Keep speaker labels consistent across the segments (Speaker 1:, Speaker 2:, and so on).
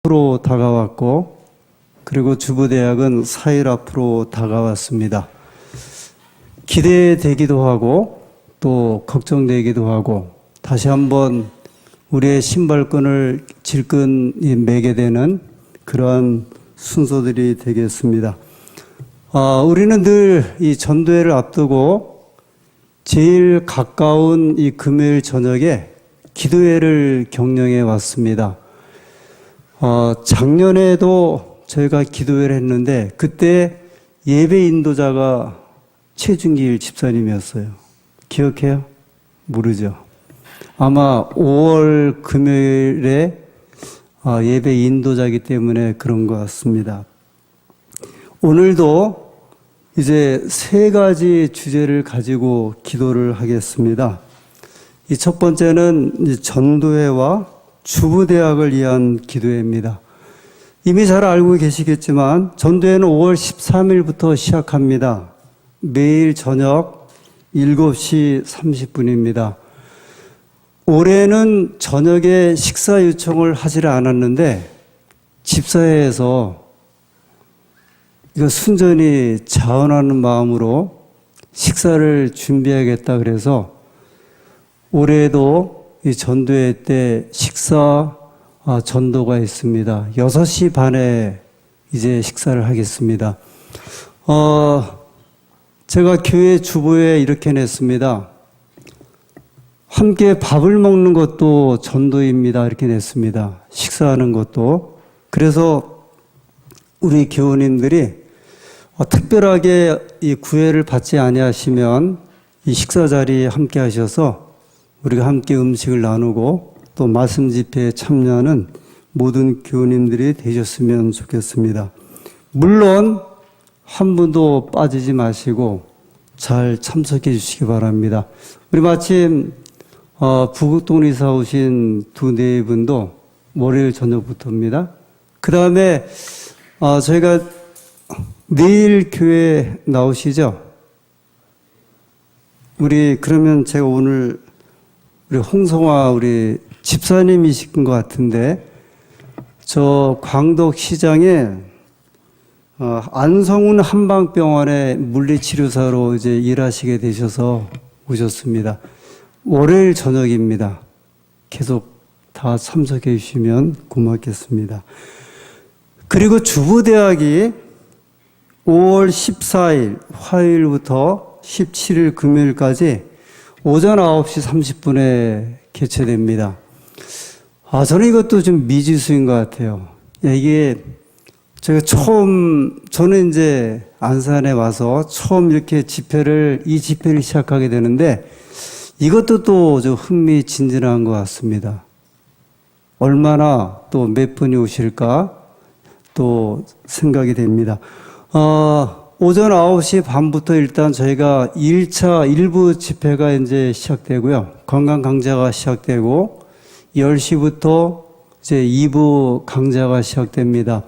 Speaker 1: 앞으로 다가왔고, 그리고 주부대학은 4일 앞으로 다가왔습니다. 기대되기도 하고 또 걱정되기도 하고 다시 한번 우리의 신발끈을 질끈 매게 되는 그러한 순서들이 되겠습니다. 우리는 늘 이 전도회를 앞두고 제일 가까운 이 금요일 저녁에 기도회를 경영해 왔습니다. 작년에도 저희가 기도회를 했는데 그때 예배 인도자가 최준길 집사님이었어요. 기억해요? 모르죠. 아마 5월 금요일에 예배 인도자이기 때문에 그런 것 같습니다. 오늘도 이제 3가지 주제를 가지고 기도를 하겠습니다. 이 첫 번째는 전도회와 주부대학을 위한 기도회입니다. 이미 잘 알고 계시겠지만 전도회는 5월 13일부터 시작합니다. 매일 저녁 7시 30분입니다. 올해는 저녁에 식사 요청을 하지 않았는데 집사회에서 이거 순전히 자원하는 마음으로 식사를 준비하겠다 그래서 올해도 이 전도회 때 식사 전도가 있습니다. 6시 반에 이제 식사를 하겠습니다. 제가 교회 주보에 이렇게 냈습니다. 함께 밥을 먹는 것도 전도입니다. 이렇게 냈습니다. 식사하는 것도. 그래서 우리 교우님들이 특별하게 이 구애를 받지 아니하시면 이 식사 자리에 함께 하셔서 우리가 함께 음식을 나누고 또 말씀 집회에 참여하는 모든 교우님들이 되셨으면 좋겠습니다. 물론 한 분도 빠지지 마시고 잘 참석해 주시기 바랍니다. 우리 마침 부곡동으로 이사 오신 2-4분도 월요일 저녁부터입니다. 그 다음에 저희가 내일 교회 나오시죠? 그러면 제가 오늘 우리 홍성화 우리 집사님이신 것 같은데 저 광덕시장에 안성훈 한방병원의 물리치료사로 이제 일하시게 되셔서 오셨습니다. 월요일 저녁입니다. 계속 다 참석해 주시면 고맙겠습니다. 그리고 주부대학이 5월 14일 화요일부터 17일 금요일까지 오전 9시 30분에 개최됩니다. 저는 이것도 좀 미지수인 것 같아요. 이게 제가 저는 이제 안산에 와서 처음 이렇게 이 집회를 시작하게 되는데 이것도 또 좀 흥미진진한 것 같습니다. 얼마나 또 몇 분이 오실까 또 생각이 됩니다. 오전 9시 반부터 일단 저희가 1차 1부 집회가 이제 시작되고요. 건강 강좌가 시작되고 10시부터 이제 2부 강좌가 시작됩니다.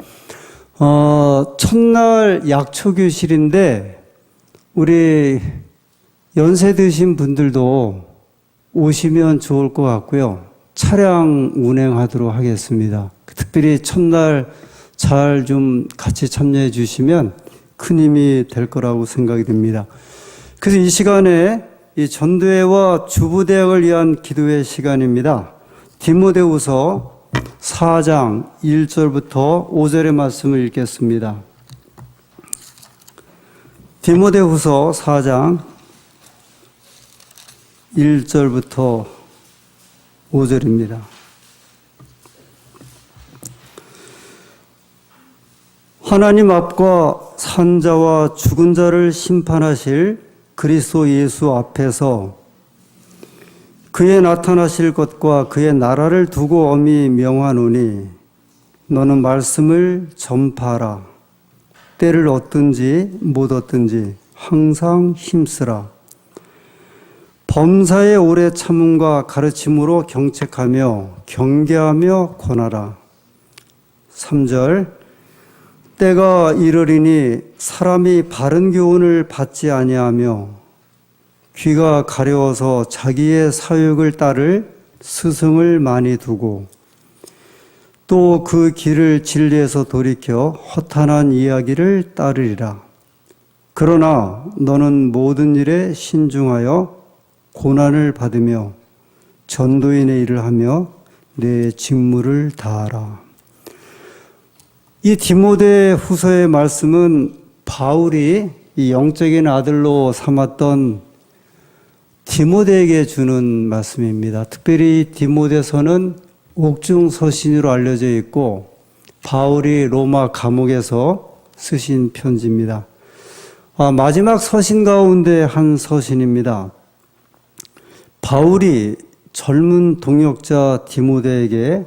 Speaker 1: 첫날 약초 교실인데 우리 연세 드신 분들도 오시면 좋을 것 같고요. 차량 운행하도록 하겠습니다. 특별히 첫날 잘 좀 같이 참여해 주시면 큰 힘이 될 거라고 생각이 듭니다. 그래서 이 시간에 이 전도회와 주부대학을 위한 기도회 시간입니다. 디모데후서 4장 1절부터 5절의 말씀을 읽겠습니다. 디모데후서 4장 1절부터 5절입니다. 하나님 앞과 산 자와 죽은 자를 심판하실 그리스도 예수 앞에서 그의 나타나실 것과 그의 나라를 두고 엄히 명하노니 너는 말씀을 전파하라. 때를 얻든지 못 얻든지 항상 힘쓰라. 범사의 오래 참음과 가르침으로 경책하며 경계하며 권하라. 3절 때가 이르리니 사람이 바른 교훈을 받지 아니하며 귀가 가려워서 자기의 사욕을 따를 스승을 많이 두고 또 그 길을 진리에서 돌이켜 허탄한 이야기를 따르리라. 그러나 너는 모든 일에 신중하여 고난을 받으며 전도인의 일을 하며 내 직무를 다하라. 이 디모데 후서의 말씀은 바울이 이 영적인 아들로 삼았던 디모데에게 주는 말씀입니다. 특별히 디모데서는 옥중 서신으로 알려져 있고 바울이 로마 감옥에서 쓰신 편지입니다. 마지막 서신 가운데 한 서신입니다. 바울이 젊은 동역자 디모데에게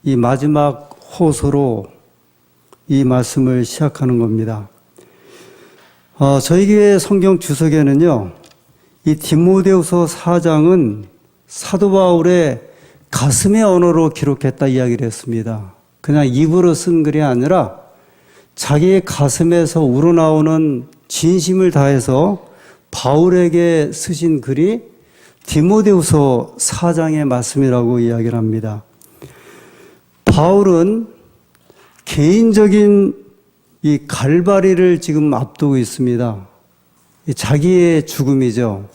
Speaker 1: 이 마지막 호소로 이 말씀을 시작하는 겁니다. 저희 교회 성경 주석에는요, 이 디모데후서 4장은 사도 바울의 가슴의 언어로 기록했다 이야기를 했습니다. 그냥 입으로 쓴 글이 아니라 자기의 가슴에서 우러나오는 진심을 다해서 바울에게 쓰신 글이 디모데후서 4장의 말씀이라고 이야기를 합니다. 바울은 개인적인 이 갈바리를 지금 앞두고 있습니다. 자기의 죽음이죠.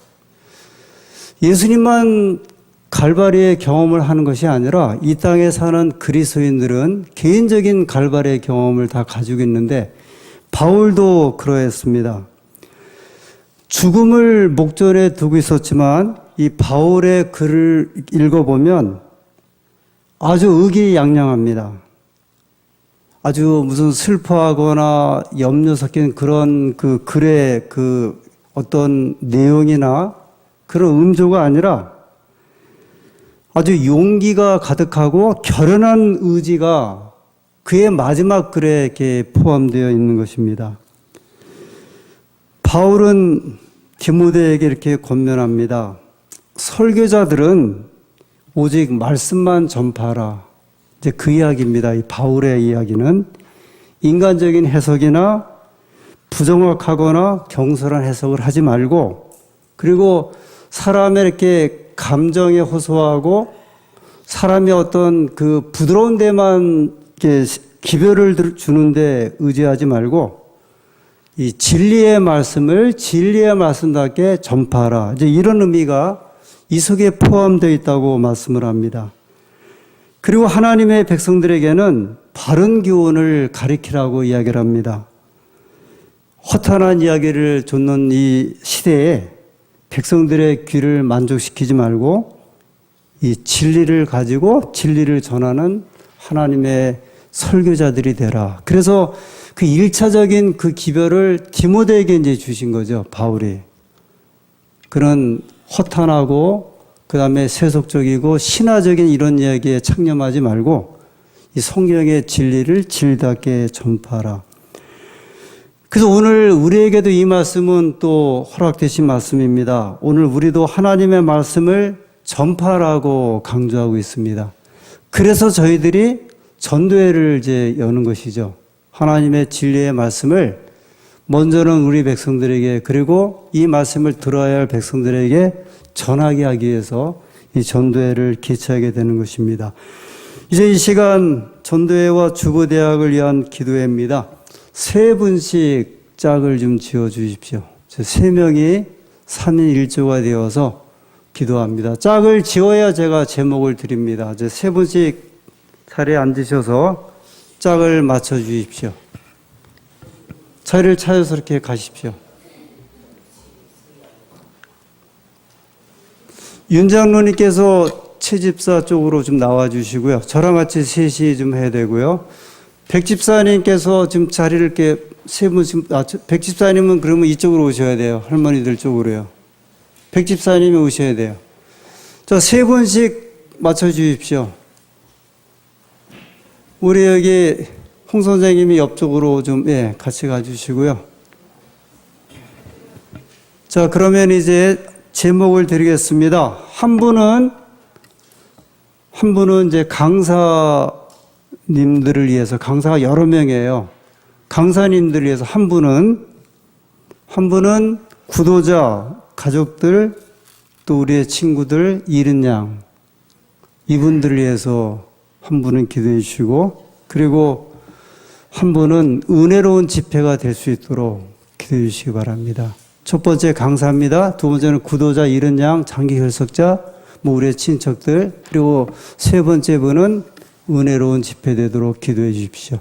Speaker 1: 예수님만 갈바리의 경험을 하는 것이 아니라 이 땅에 사는 그리스도인들은 개인적인 갈바리의 경험을 다 가지고 있는데 바울도 그러했습니다. 죽음을 목전에 두고 있었지만 이 바울의 글을 읽어보면 아주 의기양양합니다. 아주 무슨 슬퍼하거나 염려 섞인 그런 그 글의 그 어떤 내용이나 그런 음조가 아니라 아주 용기가 가득하고 결연한 의지가 그의 마지막 글에 이렇게 포함되어 있는 것입니다. 바울은 디모데에게 이렇게 권면합니다. 설교자들은 오직 말씀만 전파하라. 이제 그 이야기입니다. 이 바울의 이야기는 인간적인 해석이나 부정확하거나 경솔한 해석을 하지 말고, 그리고 사람의 이렇게 감정에 호소하고 사람의 어떤 그 부드러운 데만 이렇게 기별을 주는데 의지하지 말고 이 진리의 말씀답게 전파하라. 이제 이런 의미가 이 속에 포함되어 있다고 말씀을 합니다. 그리고 하나님의 백성들에게는 바른 교훈을 가리키라고 이야기를 합니다. 허탄한 이야기를 좇는 이 시대에 백성들의 귀를 만족시키지 말고 이 진리를 가지고 진리를 전하는 하나님의 설교자들이 되라. 그래서 그 1차적인 그 기별을 디모데에게 이제 주신 거죠, 바울이. 그런 허탄하고 그 다음에 세속적이고 신화적인 이런 이야기에 창념하지 말고 이 성경의 진리를 진리답게 전파하라. 그래서 오늘 우리에게도 이 말씀은 또 허락되신 말씀입니다. 오늘 우리도 하나님의 말씀을 전파하라고 강조하고 있습니다. 그래서 저희들이 전도회를 이제 여는 것이죠. 하나님의 진리의 말씀을 먼저는 우리 백성들에게, 그리고 이 말씀을 들어야 할 백성들에게 전하게 하기 위해서 이 전도회를 개최하게 되는 것입니다. 이제 이 시간 전도회와 주보대학을 위한 기도회입니다. 세 분씩 짝을 좀 지어 주십시오. 세 명이 3인 1조가 되어서 기도합니다. 짝을 지어야 제가 제목을 드립니다. 이제 세 분씩 자리에 앉으셔서 짝을 맞춰 주십시오. 자리를 찾아서 이렇게 가십시오. 윤 장로님께서 채집사 쪽으로 좀 나와 주시고요. 저랑 같이 셋이 좀 해야 되고요. 백 집사님께서 지금 자리를 이렇게 세 분씩, 백 집사님은 그러면 이쪽으로 오셔야 돼요. 할머니들 쪽으로요. 백 집사님이 오셔야 돼요. 자, 세 분씩 맞춰 주십시오. 우리 여기 홍 선생님이 옆쪽으로 좀, 같이 가주시고요. 자, 그러면 이제 제목을 드리겠습니다. 한 분은 이제 강사님들을 위해서, 강사가 여러 명이에요. 강사님들을 위해서 한 분은 구도자, 가족들, 또 우리의 친구들, 이른 양, 이분들을 위해서 한 분은 기도해 주시고, 그리고 한 분은 은혜로운 집회가 될 수 있도록 기도해 주시기 바랍니다. 첫 번째 강사입니다. 두 번째는 구도자 이른 양 장기 결석자, 우리의 친척들, 그리고 세 번째 분은 은혜로운 집회 되도록 기도해 주십시오.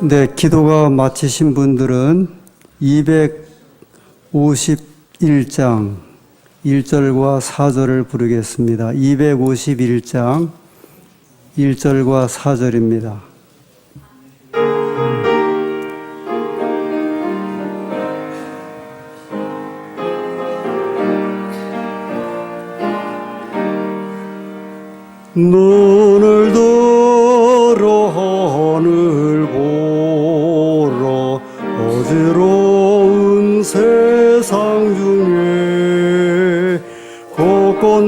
Speaker 1: 네, 기도가 마치신 분들은 251장 1절과 4절을 부르겠습니다. 251장 1절과 4절입니다. 눈을 들어 하늘 보러 어지러운 세상 중에 곳곳마다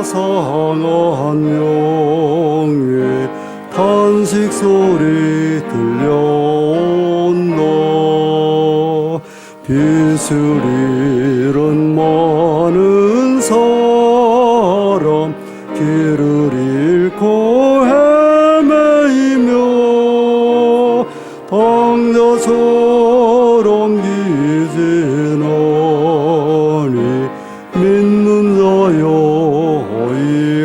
Speaker 1: 상한 영의 탄식 소리 들려온다. 빛을 잃은 많은 사람 길을 잃고 헤매이며 방자처럼 기진하니 믿는 자여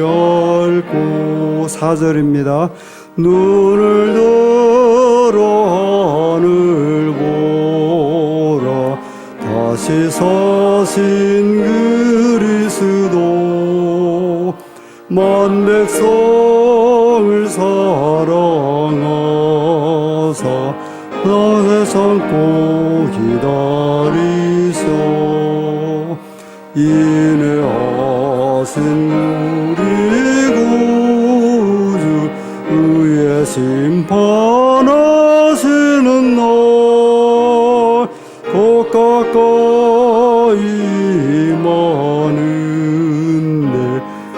Speaker 1: 어이할꼬. 4절입니다. 눈을 들어 하늘 보라 다시 사신 그리스도 만 백성을 사랑하사 나의 참고 기다리소. 인내하신 우리 구주 의의 심판하시는 날 곧 가까이 임하는데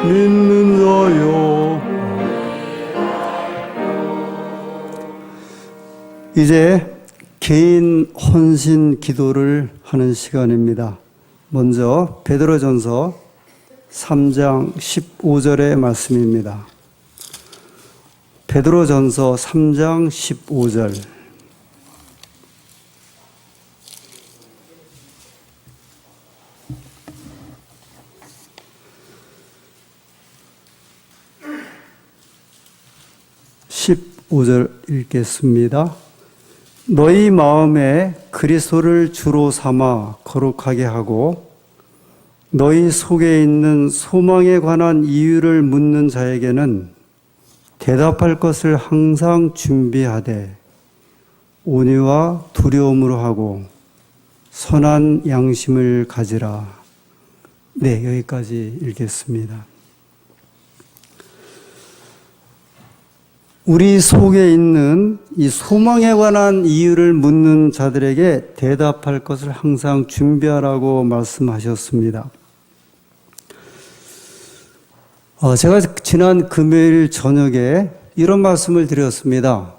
Speaker 1: 믿는 자여. 이제 개인 헌신 기도를 하는 시간입니다. 먼저 베드로전서 3장 15절의 말씀입니다. 베드로전서 3장 15절. (15절) 읽겠습니다. 너희 마음에 그리스도를 주로 삼아 거룩하게 하고 너희 속에 있는 소망에 관한 이유를 묻는 자에게는 대답할 것을 항상 준비하되 온유와 두려움으로 하고 선한 양심을 가지라. 네, 여기까지 읽겠습니다. 우리 속에 있는 이 소망에 관한 이유를 묻는 자들에게 대답할 것을 항상 준비하라고 말씀하셨습니다. 제가 지난 금요일 저녁에 이런 말씀을 드렸습니다.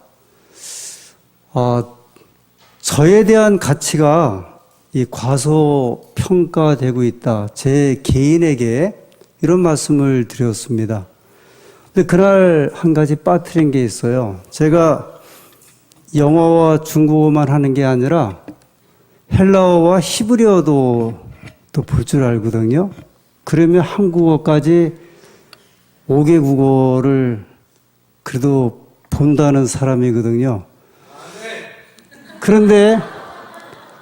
Speaker 1: 저에 대한 가치가 이 과소평가되고 있다. 제 개인에게 이런 말씀을 드렸습니다. 근데 그날 한 가지 빠뜨린 게 있어요. 제가 영어와 중국어만 하는 게 아니라 헬라어와 히브리어도 또 볼 줄 알거든요. 그러면 한국어까지 5개 국어를 그래도 본다는 사람이거든요. 그런데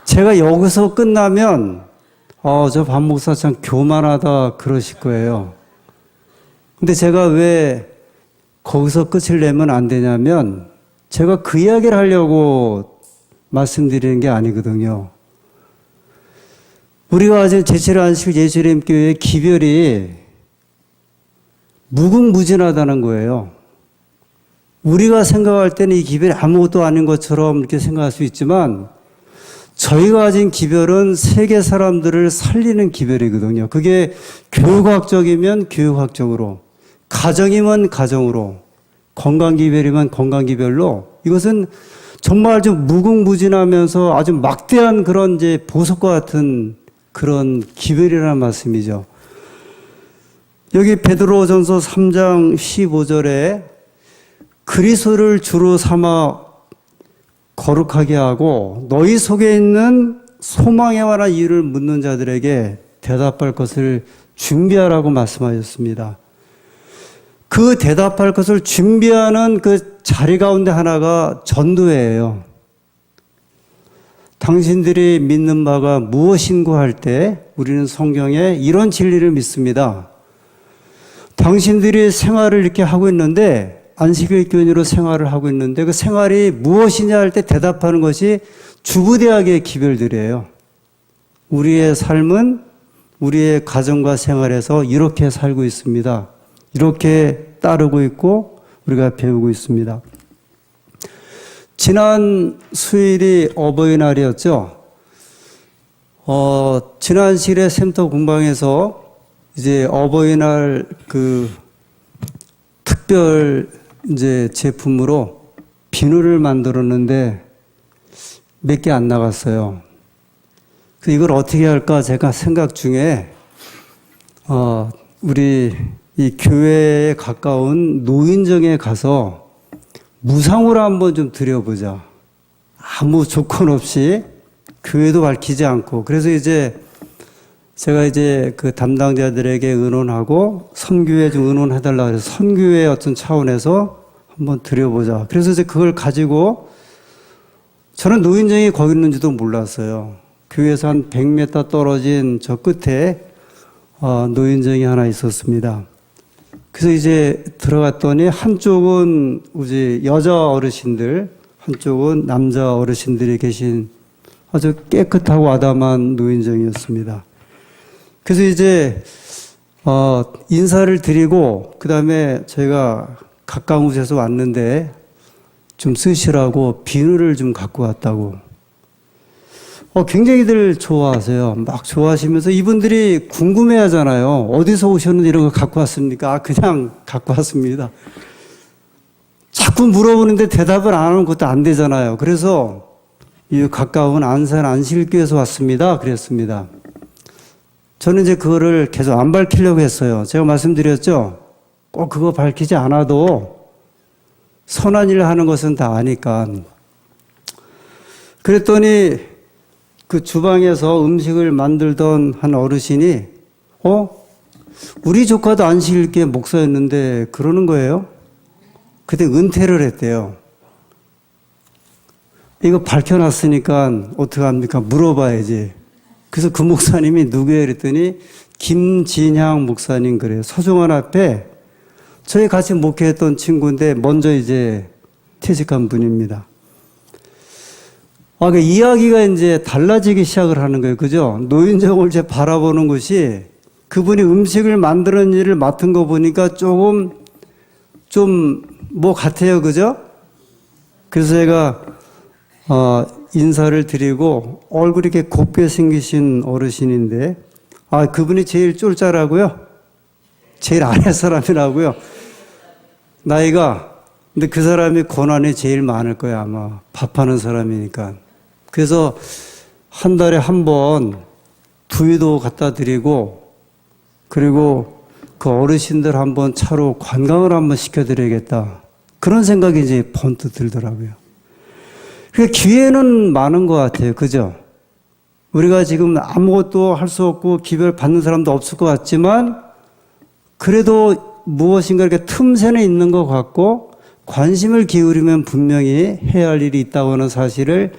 Speaker 1: 제가 여기서 끝나면 저 반 목사 참 교만하다 그러실 거예요. 근데 제가 왜 거기서 끝을 내면 안 되냐면 제가 그 이야기를 하려고 말씀드리는 게 아니거든요. 우리가 아직 제칠안식 예수님교회의 기별이 무궁무진하다는 거예요. 우리가 생각할 때는 이 기별이 아무것도 아닌 것처럼 이렇게 생각할 수 있지만 저희가 가진 기별은 세계 사람들을 살리는 기별이거든요. 그게 교육학적이면 교육학적으로, 가정이면 가정으로, 건강기별이면 건강기별로 이것은 정말 좀 무궁무진하면서 아주 막대한 그런 이제 보석과 같은 그런 기별이라는 말씀이죠. 여기 베드로전서 3장 15절에 그리스도를 주로 삼아 거룩하게 하고 너희 속에 있는 소망에 관한 이유를 묻는 자들에게 대답할 것을 준비하라고 말씀하셨습니다. 그 대답할 것을 준비하는 그 자리 가운데 하나가 전도회예요. 당신들이 믿는 바가 무엇인고 할 때 우리는 성경에 이런 진리를 믿습니다. 당신들이 생활을 이렇게 하고 있는데 안식일 교인으로 생활을 하고 있는데 그 생활이 무엇이냐 할 때 대답하는 것이 주부대학의 기별들이에요. 우리의 삶은 우리의 가정과 생활에서 이렇게 살고 있습니다. 이렇게 따르고 있고 우리가 배우고 있습니다. 지난 수요일이 어버이날이었죠. 지난 시일에 샘터 공방에서 이제 어버이날 그 특별 이제 제품으로 비누를 만들었는데 몇 개 안 나갔어요. 이걸 어떻게 할까 제가 생각 중에 우리 이 교회에 가까운 노인정에 가서 무상으로 한번 좀 드려보자. 아무 조건 없이 교회도 밝히지 않고. 그래서 이제 제가 이제 그 담당자들에게 의논하고 선교회 좀 의논해달라 그래서 선교회 어떤 차원에서 한번 드려보자. 그래서 이제 그걸 가지고 저는 노인정이 거기 있는지도 몰랐어요. 교회에서 한 100m 떨어진 저 끝에 노인정이 하나 있었습니다. 그래서 이제 들어갔더니 한쪽은 이제 여자 어르신들, 한쪽은 남자 어르신들이 계신 아주 깨끗하고 아담한 노인정이었습니다. 그래서 이제 인사를 드리고 그다음에 저희가 가까운 곳에서 왔는데 좀 쓰시라고 비누를 좀 갖고 왔다고. 굉장히들 좋아하세요. 막 좋아하시면서 이분들이 궁금해 하잖아요. 어디서 오셨는데 이런 거 갖고 왔습니까? 그냥 갖고 왔습니다. 자꾸 물어보는데 대답을 안 하는 것도 안 되잖아요. 그래서 이 가까운 안산 안식일교에서 왔습니다. 그랬습니다. 저는 이제 그거를 계속 안 밝히려고 했어요. 제가 말씀드렸죠. 꼭 그거 밝히지 않아도 선한 일을 하는 것은 다 아니까. 그랬더니 그 주방에서 음식을 만들던 한 어르신이 우리 조카도 안식일교회 목사였는데 그러는 거예요. 그때 은퇴를 했대요. 이거 밝혀놨으니까 어떡합니까? 물어봐야지. 그래서 그 목사님이 누구예요? 그랬더니 김진향 목사님 그래요. 서종원 앞에 저희 같이 목회했던 친구인데 먼저 이제 퇴직한 분입니다. 그 이야기가 이제 달라지기 시작을 하는 거예요. 그죠? 노인정을 이제 바라보는 것이 그분이 음식을 만드는 일을 맡은 거 보니까 조금 좀 뭐 같아요. 그죠? 그래서 제가 인사를 드리고 얼굴이 이렇게 곱게 생기신 어르신인데 그분이 제일 쫄자라고요? 제일 아래 사람이라고요? 나이가 근데 그 사람이 고난이 제일 많을 거야 아마 밥하는 사람이니까. 그래서 한 달에 한 번 두유도 갖다 드리고 그리고 그 어르신들 한번 차로 관광을 한번 시켜드려야겠다. 그런 생각이 이제 번뜩 들더라고요. 그러니까 기회는 많은 것 같아요. 그죠? 우리가 지금 아무것도 할 수 없고 기별 받는 사람도 없을 것 같지만 그래도 무엇인가 이렇게 틈새는 있는 것 같고 관심을 기울이면 분명히 해야 할 일이 있다고 하는 사실을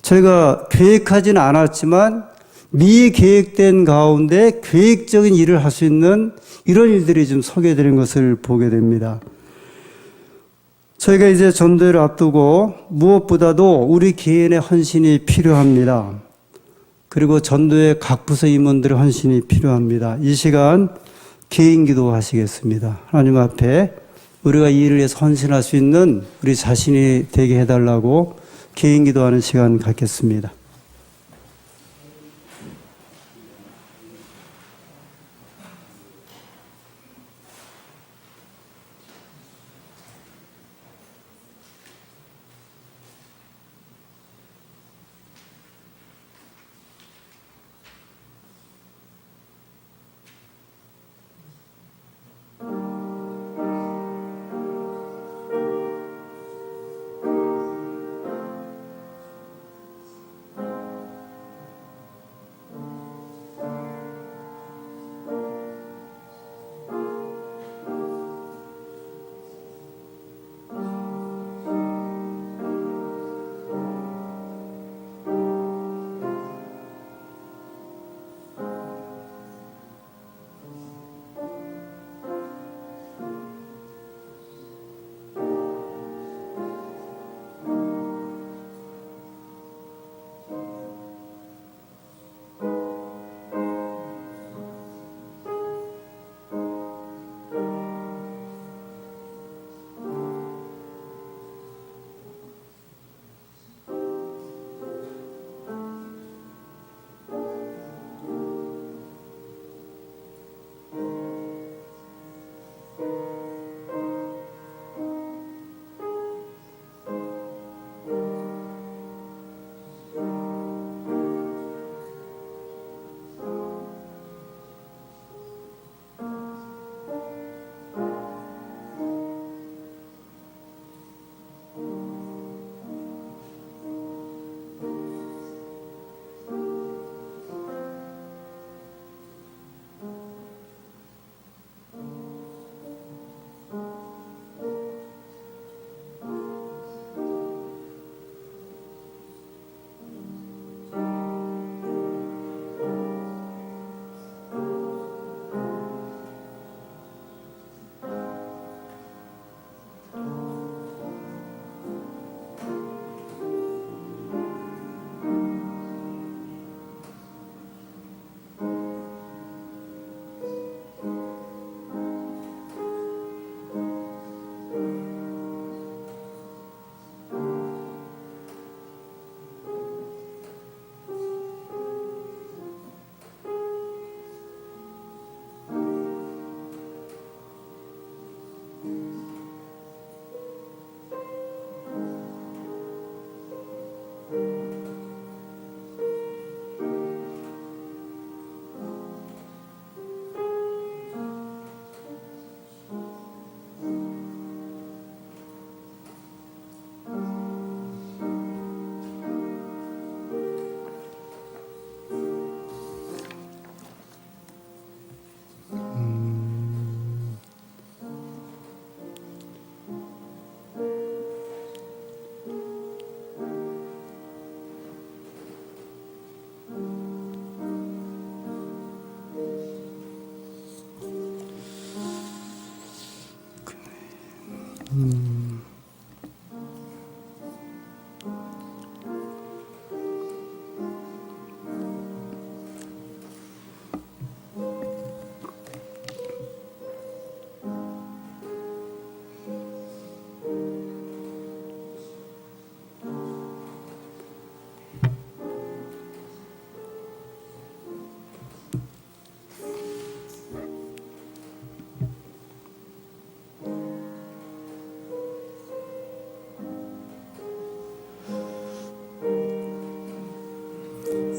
Speaker 1: 저희가 계획하지는 않았지만 미계획된 가운데 계획적인 일을 할 수 있는 이런 일들이 좀 소개되는 것을 보게 됩니다. 저희가 이제 전도회를 앞두고 무엇보다도 우리 개인의 헌신이 필요합니다. 그리고 전도회 각 부서 임원들의 헌신이 필요합니다. 이 시간 개인 기도하시겠습니다. 하나님 앞에 우리가 이 일을 위해서 헌신할 수 있는 우리 자신이 되게 해달라고 개인 기도하는 시간 갖겠습니다.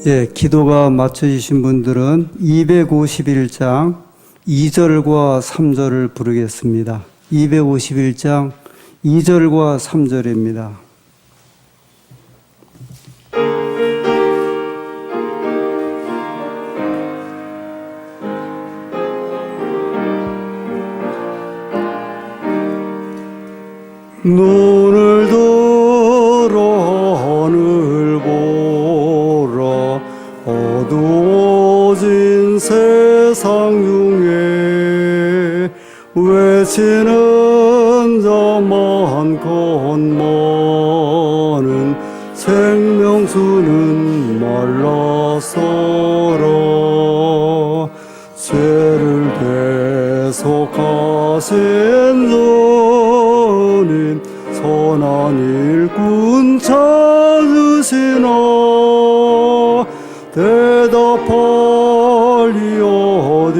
Speaker 1: 예, 기도가 맞춰지신 분들은 251장 2절과 3절을 부르겠습니다. 251장 2절과 3절입니다. 눈을 들어 하늘 보라 어두워진 세상 중에 외치는 자 많건 많은 생명수는 말라서라 죄를 대속하신 주님 선한 일꾼 찾으시나 대답하리 어디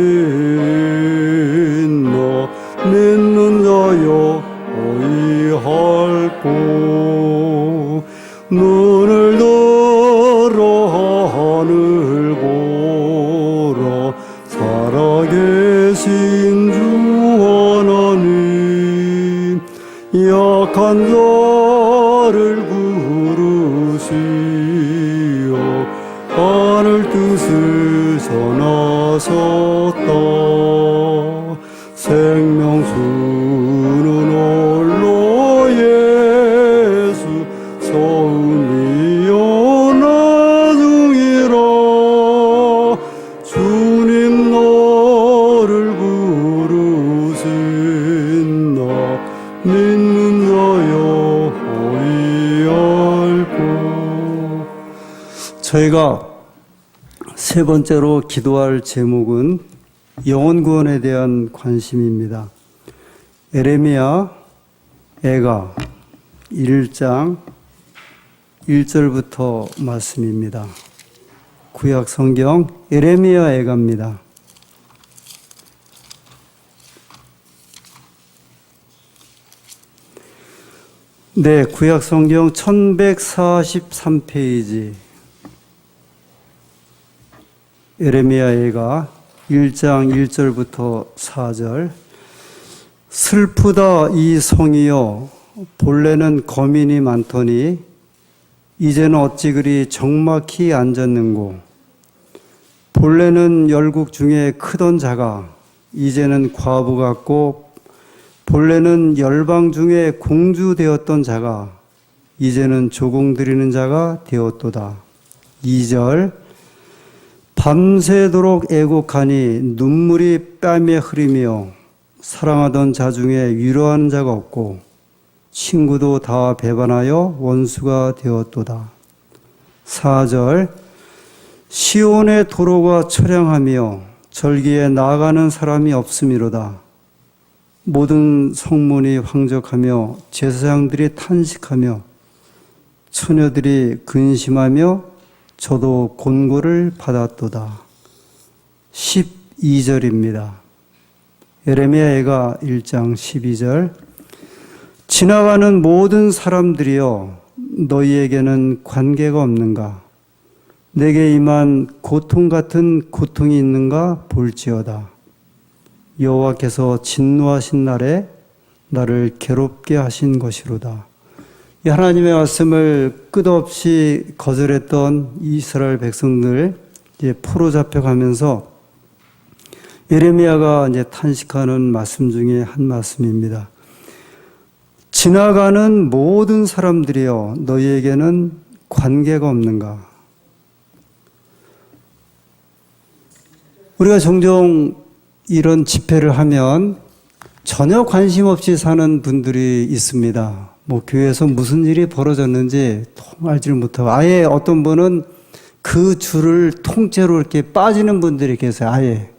Speaker 1: 있나 믿는 자여 어이할꼬 눈을 들어 하늘 보라 살아계신 주 하나님 약한 자를 부르시어 하늘 뜻을 전하셨다 생명수는 홀로 예수 처음이요 나중이라 주님 너를 부르신다 믿는 자여 어이할꼬 저희가 세 번째로 기도할 제목은 영혼 구원에 대한 관심입니다. 에레미야 애가 1장 1절부터 말씀입니다. 구약 성경 에레미야 애가입니다. 네, 구약 성경 1143페이지 에레미야 애가 1장 1절부터 4절 슬프다 이 성이여 본래는 거민이 많더니 이제는 어찌 그리 적막히 앉았는고 본래는 열국 중에 크던 자가 이제는 과부 같고 본래는 열방 중에 공주 되었던 자가 이제는 조공 드리는 자가 되었도다. 2절 밤새도록 애곡하니 눈물이 뺨에 흐르며 사랑하던 자 중에 위로하는 자가 없고 친구도 다 배반하여 원수가 되었도다. 4절 시온의 도로가 처량하며 절기에 나아가는 사람이 없음이로다. 모든 성문이 황적하며 제사장들이 탄식하며 처녀들이 근심하며 저도 곤고를 받았도다. 12절입니다. 에레미야 애가 1장 12절 지나가는 모든 사람들이여 너희에게는 관계가 없는가? 내게 임한 고통 같은 고통이 있는가 볼지어다. 여호와께서 진노하신 날에 나를 괴롭게 하신 것이로다. 이 하나님의 말씀을 끝없이 거절했던 이스라엘 백성들 이제 포로 잡혀가면서 예레미야가 이제 탄식하는 말씀 중에 한 말씀입니다. 지나가는 모든 사람들이여 너희에게는 관계가 없는가? 우리가 종종 이런 집회를 하면 전혀 관심 없이 사는 분들이 있습니다. 뭐 교회에서 무슨 일이 벌어졌는지 통 알지를 못하고 아예 어떤 분은 그 줄을 통째로 이렇게 빠지는 분들이 계세요. 아예.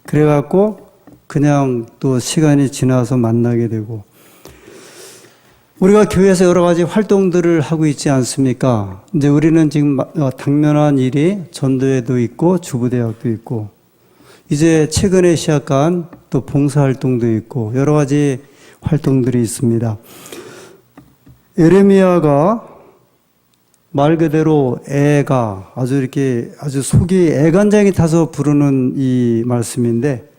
Speaker 1: 그래갖고 그냥 또 시간이 지나서 만나게 되고 우리가 교회에서 여러 가지 활동들을 하고 있지 않습니까? 이제 우리는 지금 당면한 일이 전도회도 있고 주부대학도 있고 이제 최근에 시작한 또 봉사활동도 있고 여러 가지 활동들이 있습니다. 에레미야가 말 그대로 애가 아주 이렇게 아주 속이 애간장이 타서 부르는 이 말씀인데,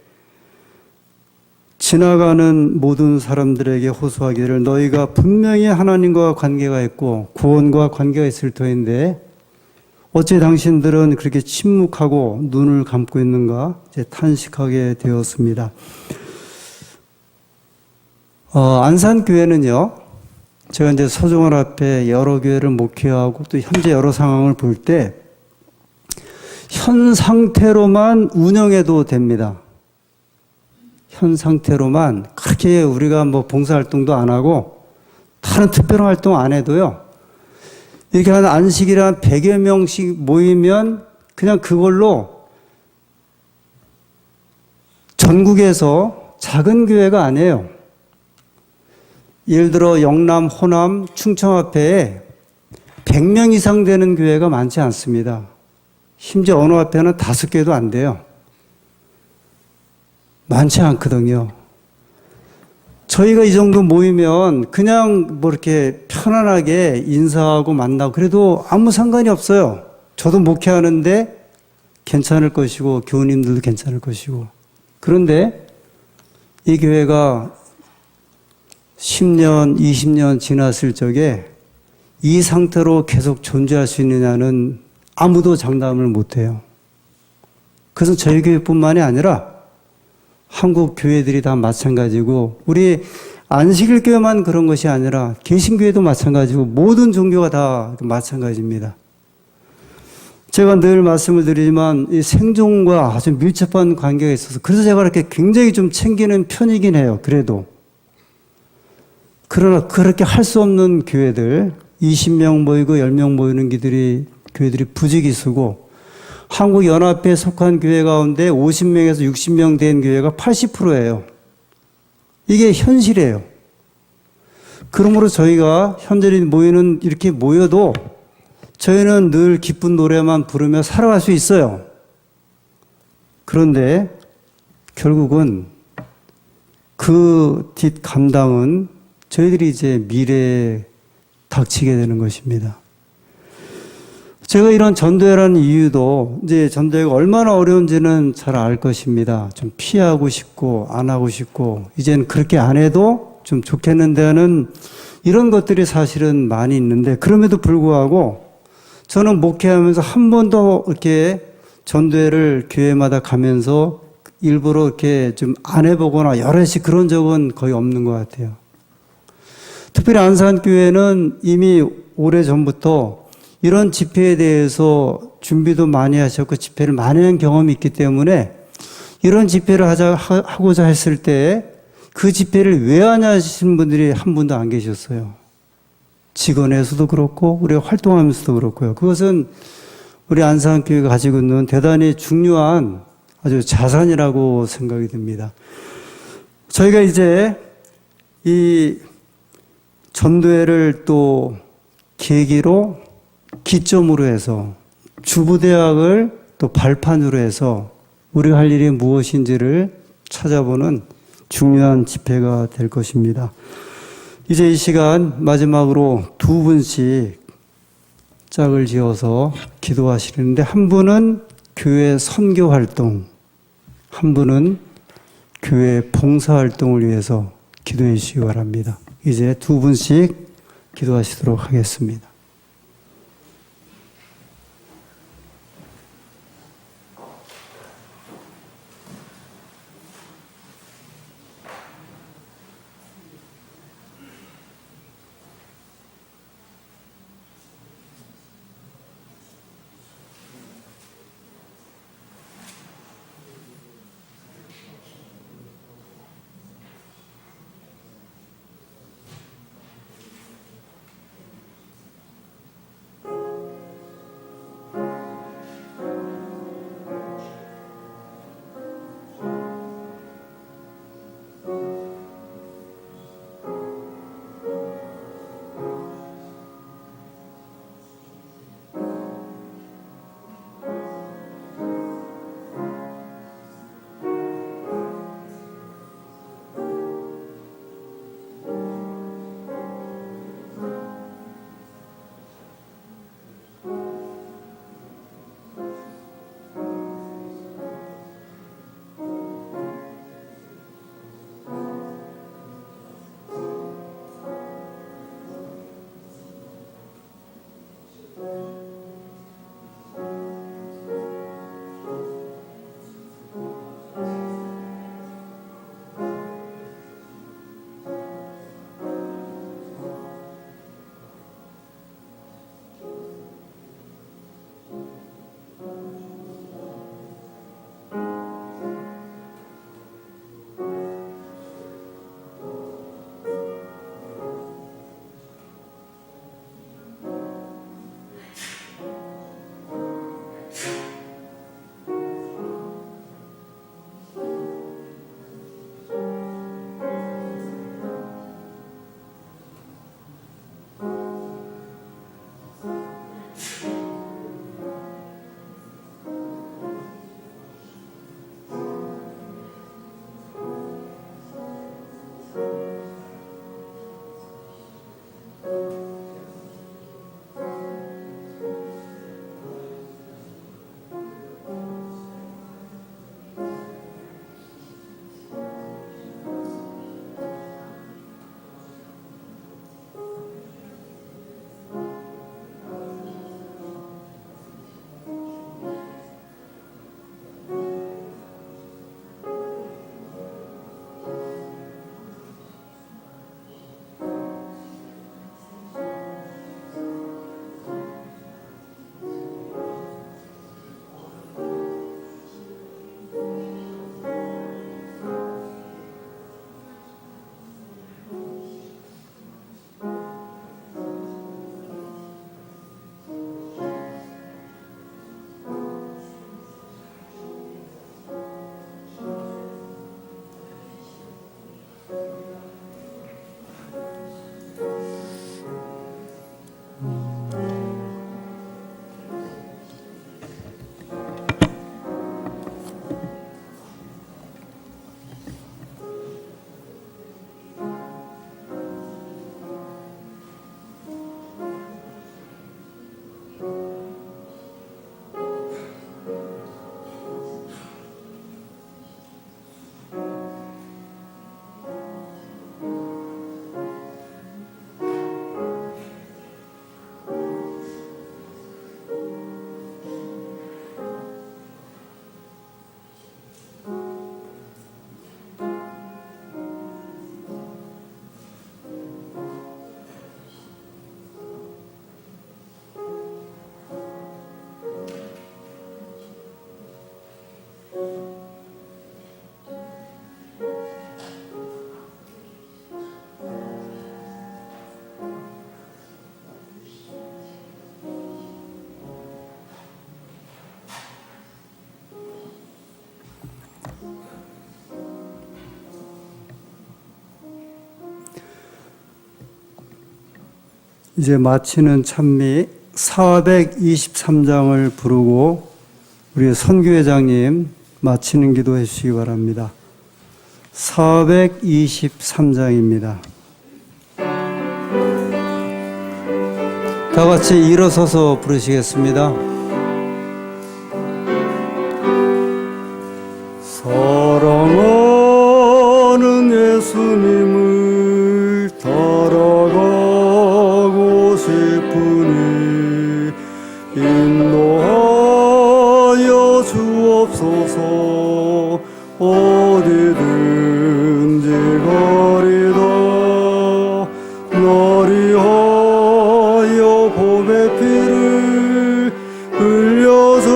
Speaker 1: 지나가는 모든 사람들에게 호소하기를 너희가 분명히 하나님과 관계가 있고 구원과 관계가 있을 터인데 어째 당신들은 그렇게 침묵하고 눈을 감고 있는가 이제 탄식하게 되었습니다. 안산교회는요, 제가 이제 서종원 앞에 여러 교회를 목회하고 또 현재 여러 상황을 볼 때 현 상태로만 운영해도 됩니다. 현 상태로만 그렇게 우리가 뭐 봉사활동도 안 하고 다른 특별한 활동 안 해도요, 이렇게 한 안식일에 한 100여 명씩 모이면 그냥 그걸로 전국에서 작은 교회가 아니에요. 예를 들어 영남, 호남, 충청 앞에 100명 이상 되는 교회가 많지 않습니다. 심지어 어느 앞에는 5개도 안 돼요. 많지 않거든요. 저희가 이 정도 모이면 그냥 뭐 이렇게 편안하게 인사하고 만나고 그래도 아무 상관이 없어요. 저도 목회하는데 괜찮을 것이고 교우님들도 괜찮을 것이고. 그런데 이 교회가 10년, 20년 지났을 적에 이 상태로 계속 존재할 수 있느냐는 아무도 장담을 못해요. 그래서 저희 교회뿐만이 아니라 한국 교회들이 다 마찬가지고, 우리 안식일 교회만 그런 것이 아니라 개신교회도 마찬가지고 모든 종교가 다 마찬가지입니다. 제가 늘 말씀을 드리지만 이 생존과 아주 밀접한 관계가 있어서 그래서 제가 이렇게 굉장히 좀 챙기는 편이긴 해요. 그러나 그렇게 할 수 없는 교회들, 20명 모이고 10명 모이는 교회들이 부지기수고, 한국연합회에 속한 교회 가운데 50명에서 60명 된 교회가 80%예요. 이게 현실이에요. 그러므로 저희가 현재는 이렇게 모여도 저희는 늘 기쁜 노래만 부르며 살아갈 수 있어요. 그런데 결국은 그 뒷 감당은 저희들이 이제 미래에 닥치게 되는 것입니다. 제가 이런 전도회라는 이유도 이제 전도회가 얼마나 어려운지는 잘 알 것입니다. 좀 피하고 싶고 안 하고 싶고 이제는 그렇게 안 해도 좀 좋겠는데 하는 이런 것들이 사실은 많이 있는데, 그럼에도 불구하고 저는 목회하면서 한 번도 이렇게 전도회를 교회마다 가면서 일부러 이렇게 좀 안 해보거나 여럿이 그런 적은 거의 없는 것 같아요. 특별히 안산교회는 이미 오래전부터 이런 집회에 대해서 준비도 많이 하셨고 집회를 많이 한 경험이 있기 때문에 이런 집회를 하고자 했을 때 그 집회를 왜 하냐 하시는 분들이 한 분도 안 계셨어요. 직원에서도 그렇고 우리가 활동하면서도 그렇고요. 그것은 우리 안산교회가 가지고 있는 대단히 중요한 아주 자산이라고 생각이 듭니다. 저희가 이제 이 전도회를 또 계기로 기점으로 해서 주부대학을 또 발판으로 해서 우리가 할 일이 무엇인지를 찾아보는 중요한 집회가 될 것입니다. 이제 이 시간 마지막으로 두 분씩 짝을 지어서 기도하시는데, 한 분은 교회 선교 활동, 한 분은 교회 봉사 활동을 위해서 기도해 주시기 바랍니다. 이제 두 분씩 기도하시도록 하겠습니다. 이제 마치는 찬미 423장을 부르고 우리 선교회장님 마치는 기도 해주시기 바랍니다. 423장입니다. 다 같이 일어서서 부르시겠습니다. 사랑하는 예수님을 따라가고 싶으니 인도하여 주옵소서. 어디든지 가리다 나리 하여 봄의 피를 흘려서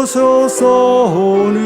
Speaker 1: 셨사오니